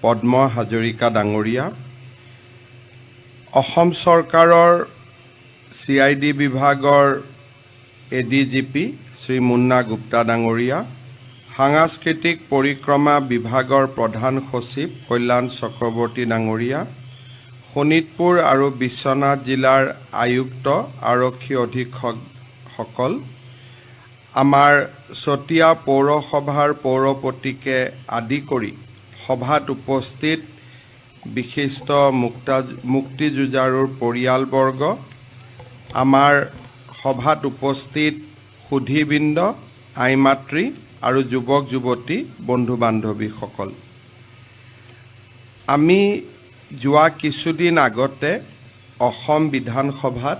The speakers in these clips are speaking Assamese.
পদ্ম হাজৰিকা ডাঙৰীয়া, অসম চৰকাৰৰ CID বিভাগৰ ADGP শ্ৰী মুন্না গুপ্তা ডাঙৰীয়া, সাংস্কৃতিক পৰিক্ৰমা বিভাগৰ প্ৰধান সচিব কল্যাণ চক্ৰৱৰ্তী ডাঙৰীয়া, শোণিতপুৰ আৰু বিশ্বনাথ জিলাৰ আয়ুক্ত আৰক্ষী অধীক্ষকসকল, আমাৰ চতিয়া পৌৰসভাৰ পৌৰপতিকে আদি কৰি সভাত উপস্থিত বিশিষ্ট মুক্তিযুঁজাৰুৰ পৰিয়ালবৰ্গ, আমাৰ সভাত উপস্থিত সুধীবৃন্দ, আইমাতৃ আৰু যুৱক যুৱতী বন্ধু বান্ধৱীসকল, আমি যোৱা কিছুদিন আগতে অসম বিধানসভাত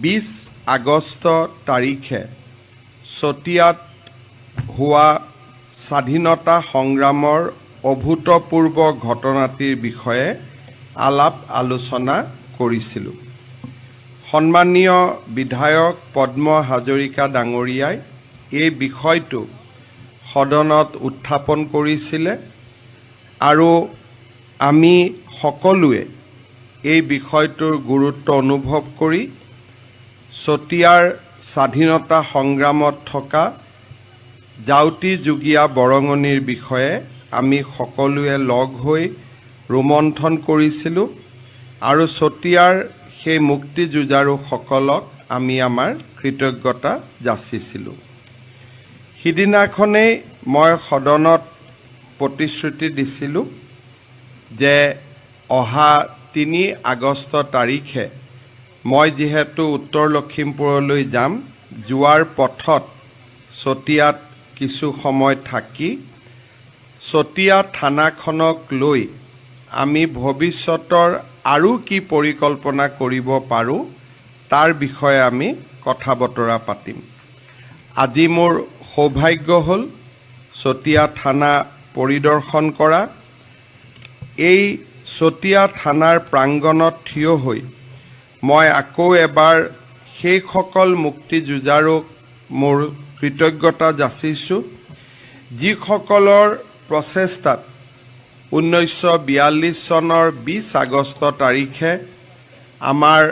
20 আগষ্ট তাৰিখে চতিয়াত হোৱা স্বাধীনতা সংগ্ৰামৰ অভূতপূৰ্ব ঘটনাটিৰ বিষয়ে আলাপ আলোচনা কৰিছিলোঁ। সন্মানীয় বিধায়ক পদ্ম হাজৰিকা ডাঙৰীয়াই এই বিষয়টো সদনত উত্থাপন কৰিছিলে আৰু আমি সকলোৱে এই বিষয়টোৰ গুৰুত্ব অনুভৱ কৰি চতিয়াৰ স্বাধীনতা সংগ্ৰামত থকা জাউতি যুগীয়া বৰঙণিৰ বিষয়ে আমি সকলোৱে লগ হৈ ৰোমন্থন কৰিছিলোঁ আৰু চতিয়াৰ সেই মুক্তিযুঁজাৰুসকলক আমি আমাৰ কৃতজ্ঞতা যাচিছিলোঁ। সিদিনাখনেই মই সদনত প্ৰতিশ্ৰুতি দিছিলোঁ যে অহা 3 আগষ্ট তাৰিখে মই যিহেতু উত্তৰ লখিমপুৰলৈ যাম, যোৱাৰ পথত চতিয়াত কিছু সময় থাকি চতিয়া থানাখনক লৈ আমি ভৱিষ্যতৰ আৰু কি পৰিকল্পনা কৰিব পাৰোঁ তাৰ বিষয়ে আমি কথা বতৰা পাতিম। আজি মোৰ সৌভাগ্য হ'ল চতিয়া থানা পৰিদৰ্শন কৰা। এই চতিয়া থানাৰ প্ৰাংগণত থিয় হৈ মই আকৌ এবাৰ সেইসকল মুক্তিযুঁজাৰুক মোৰ কৃতজ্ঞতা যাচিছোঁ যিসকলৰ প্ৰচেষ্টাত 1942 চনৰ 20 আগষ্ট তাৰিখে আমাৰ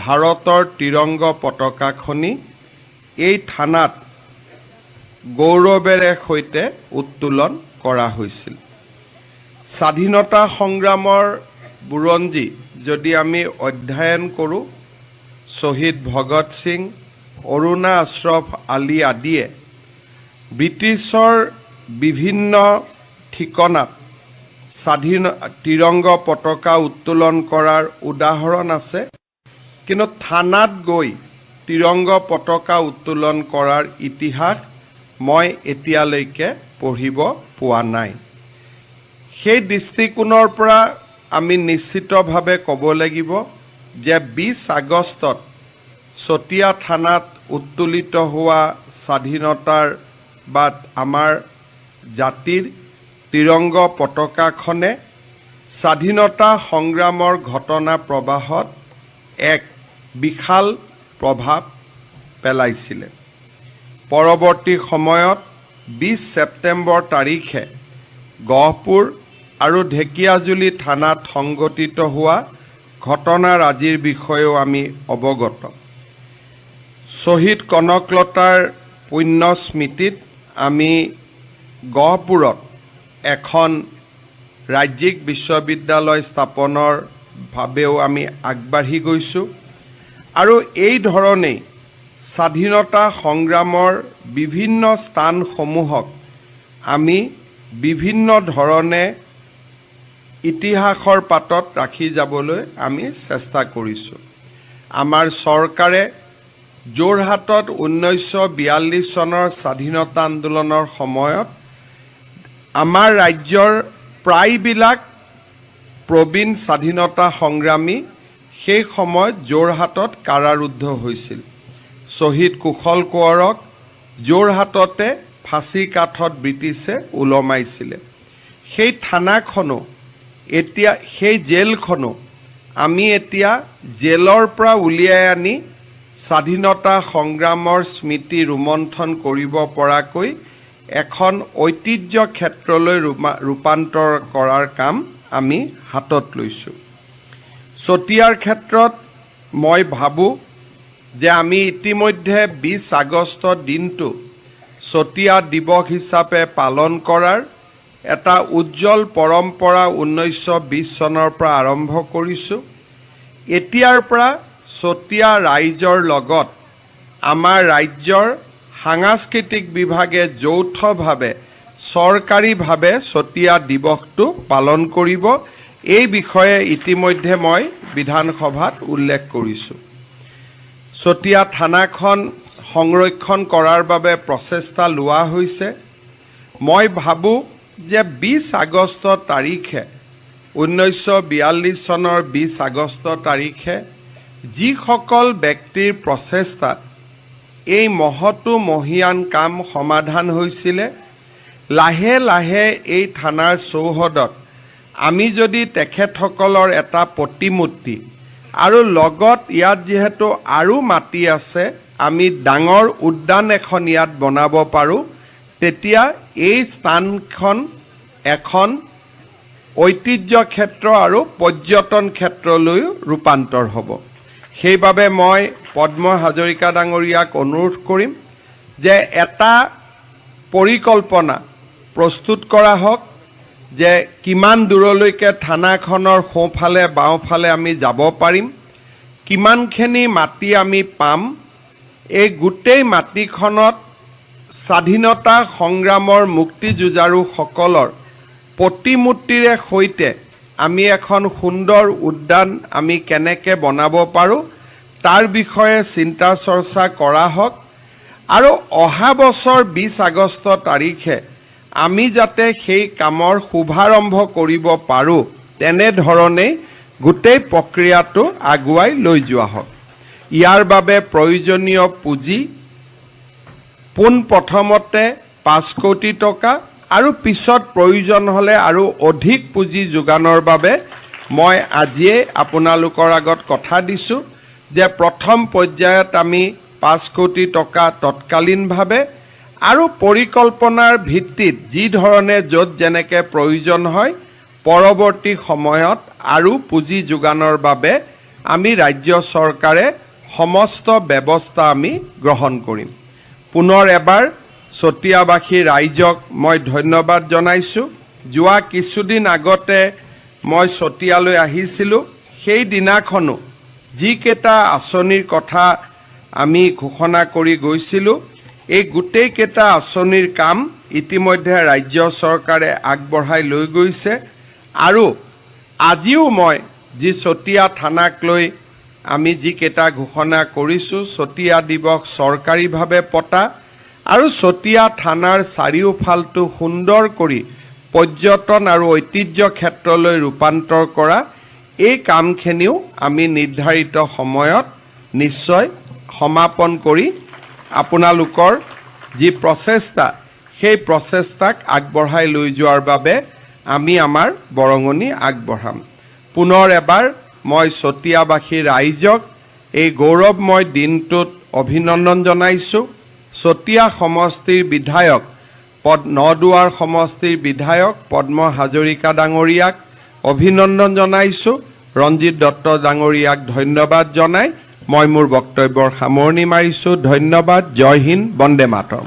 ভাৰতৰ ত্ৰিৰংগ পতাকাখনি এই থানাত গৌৰৱেৰে সৈতে উত্তোলন কৰা হৈছিল। স্বাধীনতা সংগ্ৰামৰ বুৰঞ্জী যদি আমি অধ্যয়ন কৰোঁ, শ্বহীদ ভগত সিং, অৰুণা আশ্ৰফ আলী আদিয়ে ব্ৰিটিছৰ বিভিন্ন ঠিকনাত ত্ৰিৰংগ পতাকা উত্তোলন কৰাৰ উদাহৰণ আছে, কিন্তু থানাত গৈ ত্ৰিৰংগ পতাকা উত্তোলন কৰাৰ ইতিহাস মই এতিয়ালৈকে পঢ়িব পোৱা নাই। সেই দৃষ্টিকোণৰ পৰা আমি নিশ্চিতভাৱে ক'ব লাগিব যে 20 আগষ্টত চতিয়া থানাত উত্তোলিত হোৱা স্বাধীনতাৰ বা আমাৰ জাতিৰ ত্ৰিৰংগ পতাকাখনে স্বাধীনতা সংগ্ৰামৰ ঘটনা প্ৰবাহত এক বিশাল প্ৰভাৱ পেলাইছিলে। পৰৱৰ্তী সময়ত 20 ছেপ্টেম্বৰ তাৰিখে গহপুৰ আৰু ঢেকিয়াজুলি থানাত সংঘটিত হোৱা ঘটনাৰাজিৰ বিষয়েও আমি অৱগত। শ্বহীদ কনকলতাৰ পুণ্য স্মৃতিত আমি গহপুৰত এখন ৰাজ্যিক বিশ্ববিদ্যালয় স্থাপনৰ ভাৱেও আমি আগবাঢ়ি গৈছোঁ আৰু এই ধৰণেই স্বাধীনতা সংগ্ৰামৰ বিভিন্ন স্থানসমূহক আমি বিভিন্ন ধৰণে ইতিহাসৰ পাতত ৰাখি যাবলৈ আমি চেষ্টা কৰিছোঁ। আমাৰ চৰকাৰে যোৰহাটত 1942 চনৰ স্বাধীনতা আন্দোলনৰ সময়ত আমাৰ ৰাজ্যৰ প্ৰায়বিলাক প্ৰবীণ স্বাধীনতা সংগ্ৰামী সেই সময়ত যোৰহাটত কাৰাৰুদ্ধ হৈছিল। শ্বহীদ কুশল কোঁৱৰক যোৰহাটতে ফাঁচী কাঠত ব্ৰিটিছে ওলমাইছিলে। সেই থানাখনো এতিয়া, সেই জেলখনো আমি এতিয়া জেলৰ পৰা উলিয়াই আনি স্বাধীনতা সংগ্ৰামৰ স্মৃতি ৰোমন্থন কৰিব পৰাকৈ এখন ঐতিহ্য ক্ষেত্ৰলৈ ৰূপান্তৰ কৰাৰ কাম আমি হাতত লৈছোঁ। চতিয়াৰ ক্ষেত্ৰত মই ভাবোঁ যে আমি ইতিমধ্যে 20 আগষ্ট দিনটো চতিয়া দিৱস হিচাপে পালন কৰাৰ এটা উজ্জ্বল পৰম্পৰা 1920 চনৰ পৰা আৰম্ভ কৰিছোঁ। এতিয়াৰ পৰা চতিয়া ৰাইজৰ লগত আমাৰ ৰাজ্যৰ সাংস্কৃতিক বিভাগে যৌথভাৱে চৰকাৰীভাৱে চতিয়া দিৱসটো পালন কৰিব। এই বিষয়ে ইতিমধ্যে মই বিধানসভাত উল্লেখ কৰিছোঁ। চতিয়া থানাখন সংৰক্ষণ কৰাৰ বাবে প্ৰচেষ্টা লোৱা হৈছে। মই ভাবোঁ যে 20 আগষ্ট তাৰিখে 1942 চনৰ 20 আগষ্ট তাৰিখে যিসকল ব্যক্তিৰ প্ৰচেষ্টাত এই মহতো মহিয়ান কাম সমাধান হৈছিলে, লাহে লাহে এই থানাৰ চৌহদত আমি যদি তেখেতসকলৰ এটা প্ৰতিমূৰ্তি আৰু লগত ইয়াত যিহেতু আৰু মাটি আছে, আমি ডাঙৰ উদ্যান এখন ইয়াত বনাব পাৰোঁ, তেতিয়া এই স্থানখন এখন ঐতিহ্য ক্ষেত্ৰ আৰু পৰ্যটন ক্ষেত্ৰলৈও ৰূপান্তৰ হ'ব। সেইবাবে মই পদ্ম হাজৰিকা ডাঙৰীয়াক অনুৰোধ কৰিম যে এটা পৰিকল্পনা প্ৰস্তুত কৰা হওক যে কিমান দূৰলৈকে থানাখনৰ সোঁফালে বাওঁফালে আমি যাব পাৰিম, কিমানখিনি মাটি আমি পাম। এই গোটেই মাটিখনত স্বাধীনতা সংগ্ৰামৰ মুক্তিযুঁজাৰুসকলৰ প্ৰতিমূৰ্তিৰে সৈতে আমি এখন সুন্দৰ উদ্যান আমি কেনেকৈ বনাব পাৰোঁ তাৰ বিষয়ে চিন্তা চৰ্চা কৰা হওক। আৰু অহা বছৰ 20 আগষ্ট তাৰিখে আমি যাতে সেই কামৰ শুভাৰম্ভ কৰিব পাৰোঁ, তেনেধৰণেই গোটেই প্ৰক্ৰিয়াটো আগুৱাই লৈ যোৱা হওক। ইয়াৰ বাবে প্ৰয়োজনীয় পুঁজি পোনপ্ৰথমতে 5 কোটি টকা আৰু পিছত প্ৰয়োজন হ'লে আৰু অধিক পুঁজি যোগানৰ বাবে মই আজিয়ে আপোনালোকৰ আগত কথা দিছোঁ যে প্ৰথম পৰ্যায়ত আমি 5 কোটি টকা তৎকালীনভাৱে আৰু পৰিকল্পনাৰ ভিত্তিত যি ধৰণে য'ত যেনেকৈ প্ৰয়োজন হয় পৰৱৰ্তী সময়ত আৰু পুঁজি যোগানৰ বাবে আমি ৰাজ্য চৰকাৰে সমস্ত ব্যৱস্থা আমি গ্ৰহণ কৰিম। পুনৰ এবাৰ চতিয়াবাসী ৰাইজক মই ধন্যবাদ জনাইছোঁ। যোৱা কিছুদিন আগতে মই চতিয়ালৈ আহিছিলোঁ। সেই দিনাখনো যিকেইটা আঁচনিৰ কথা আমি ঘোষণা কৰি গৈছিলোঁ, এই গোটেইকেইটা আঁচনিৰ কাম ইতিমধ্যে ৰাজ্য চৰকাৰে আগবঢ়াই লৈ গৈছে। আৰু আজিও মই যি চতিয়া থানাক লৈ আমি যিকেইটা ঘোষণা কৰিছোঁ, চতিয়া দিৱস চৰকাৰীভাৱে পতা আৰু চতিয়া থানাৰ চাৰিওফালটো সুন্দৰ কৰি পৰ্যটন আৰু ঐতিহ্য ক্ষেত্ৰলৈ ৰূপান্তৰ কৰা, এই কামখিনিও আমি নিৰ্ধাৰিত সময়ত নিশ্চয় সমাপন কৰি আপোনালোকৰ যি প্ৰচেষ্টা, সেই প্ৰচেষ্টাক আগবঢ়াই লৈ যোৱাৰ বাবে আমি আমাৰ বৰঙণি আগবঢ়াম। পুনৰ এবাৰ মই চতিয়াবাসী ৰাইজক এই গৌৰৱময় দিনটোত অভিনন্দন জনাইছোঁ। চতিয়া সমষ্টিৰ বিধায়ক নদুৱাৰ সমষ্টিৰ বিধায়ক পদ্ম হাজৰিকা ডাঙৰীয়াক অভিনন্দন জনাইছোঁ। ৰঞ্জিত দত্ত ডাঙৰীয়াক ধন্যবাদ জনাই মই মোৰ বক্তব্যৰ সামৰণি মাৰিছোঁ। ধন্যবাদ। জয় হিন্দ, বন্দে মাতৰম।